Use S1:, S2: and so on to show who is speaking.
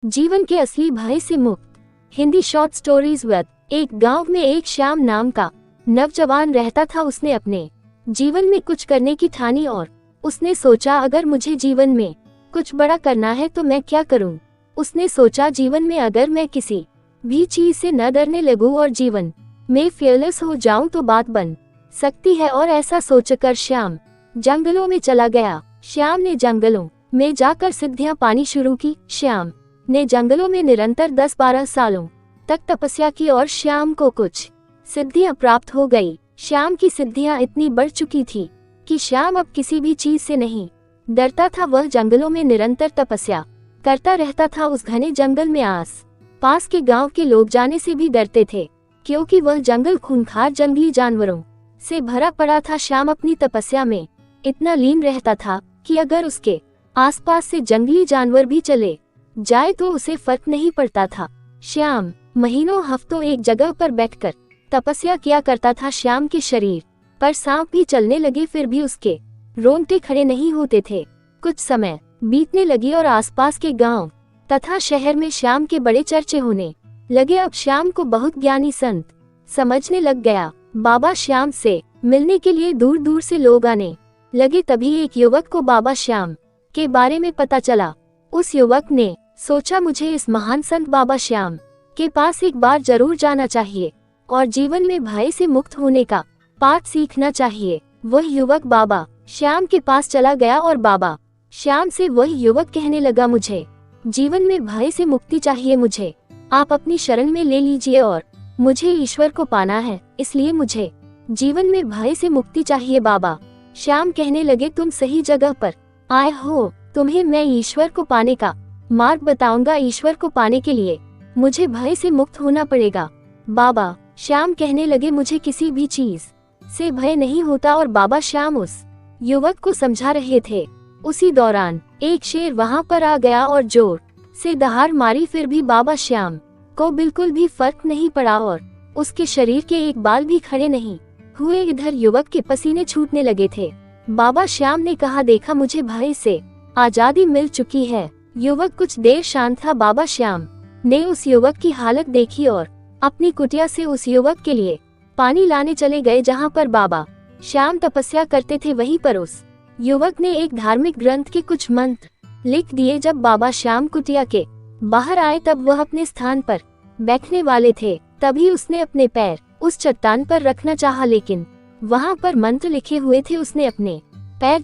S1: जीवन के असली भय से मुक्त। Hindi short stories with. एक गांव में एक श्याम नाम का नौजवान रहता था। उसने अपने जीवन में कुछ करने की ठानी और उसने सोचा, अगर मुझे जीवन में कुछ बड़ा करना है तो मैं क्या करूं। उसने सोचा, जीवन में अगर मैं किसी भी चीज से न डरने लगूं और जीवन में फेयरलेस हो जाऊं तो बात बन सकती है। और ऐसा सोचकर श्याम जंगलों में चला गया। श्याम ने जंगलों में जाकर सिद्धियां पानी शुरू की। श्याम ने जंगलों में निरंतर 10-12 सालों तक तपस्या की और श्याम को कुछ सिद्धियां प्राप्त हो गई। श्याम की सिद्धियां इतनी बढ़ चुकी थी कि श्याम अब किसी भी चीज से नहीं डरता था। वह जंगलों में निरंतर तपस्या करता रहता था। उस घने जंगल में आस पास के गांव के लोग जाने से भी डरते थे, क्योंकि वह जंगल खूंखार जंगली जानवरों से भरा पड़ा था। श्याम अपनी तपस्या में इतना लीन रहता था कि अगर उसके आसपास से जंगली जानवर भी चले जाए तो उसे फर्क नहीं पड़ता था। श्याम महीनों हफ्तों एक जगह पर बैठकर तपस्या किया करता था। श्याम के शरीर पर सांप भी चलने लगे, फिर भी उसके रोंगटे खड़े नहीं होते थे। कुछ समय बीतने लगी और आसपास के गांव तथा शहर में श्याम के बड़े चर्चे होने लगे। अब श्याम को बहुत ज्ञानी संत समझने लग गया। बाबा श्याम से मिलने के लिए दूर दूर से लोग आने लगे। तभी एक युवक को बाबा श्याम के बारे में पता चला। उस युवक ने सोचा, मुझे इस महान संत बाबा श्याम के पास एक बार जरूर जाना चाहिए और जीवन में भय से मुक्त होने का पाठ सीखना चाहिए। वह युवक बाबा श्याम के पास चला गया और बाबा श्याम से वह युवक कहने लगा, मुझे जीवन में भय से मुक्ति चाहिए। मुझे आप अपनी शरण में ले लीजिए और मुझे ईश्वर को पाना है, इसलिए मुझे जीवन में भय से मुक्ति चाहिए। बाबा श्याम कहने लगे, तुम सही जगह पर आए हो। तुम्हें मैं ईश्वर को पाने का मार्ग बताऊंगा। ईश्वर को पाने के लिए मुझे भय से मुक्त होना पड़ेगा। बाबा श्याम कहने लगे, मुझे किसी भी चीज से भय नहीं होता। और बाबा श्याम उस युवक को समझा रहे थे। उसी दौरान एक शेर वहां पर आ गया और जोर से दहाड़ मारी। फिर भी बाबा श्याम को बिल्कुल भी फर्क नहीं पड़ा और उसके शरीर के एक बाल भी खड़े नहीं हुए। इधर युवक के पसीने छूटने लगे थे। बाबा श्याम ने कहा, देखा, मुझे भय से आजादी मिल चुकी है। युवक कुछ देर शांत था। बाबा श्याम ने उस युवक की हालत देखी और अपनी कुटिया से उस युवक के लिए पानी लाने चले गए। जहां पर बाबा श्याम तपस्या करते थे, वहीं पर उस युवक ने एक धार्मिक ग्रंथ के कुछ मंत्र लिख दिए। जब बाबा श्याम कुटिया के बाहर आए तब वह अपने स्थान पर बैठने वाले थे। तभी उसने अपने पैर उस चट्टान पर रखना चाहा, लेकिन वहां पर मंत्र लिखे हुए थे। उसने अपने पैर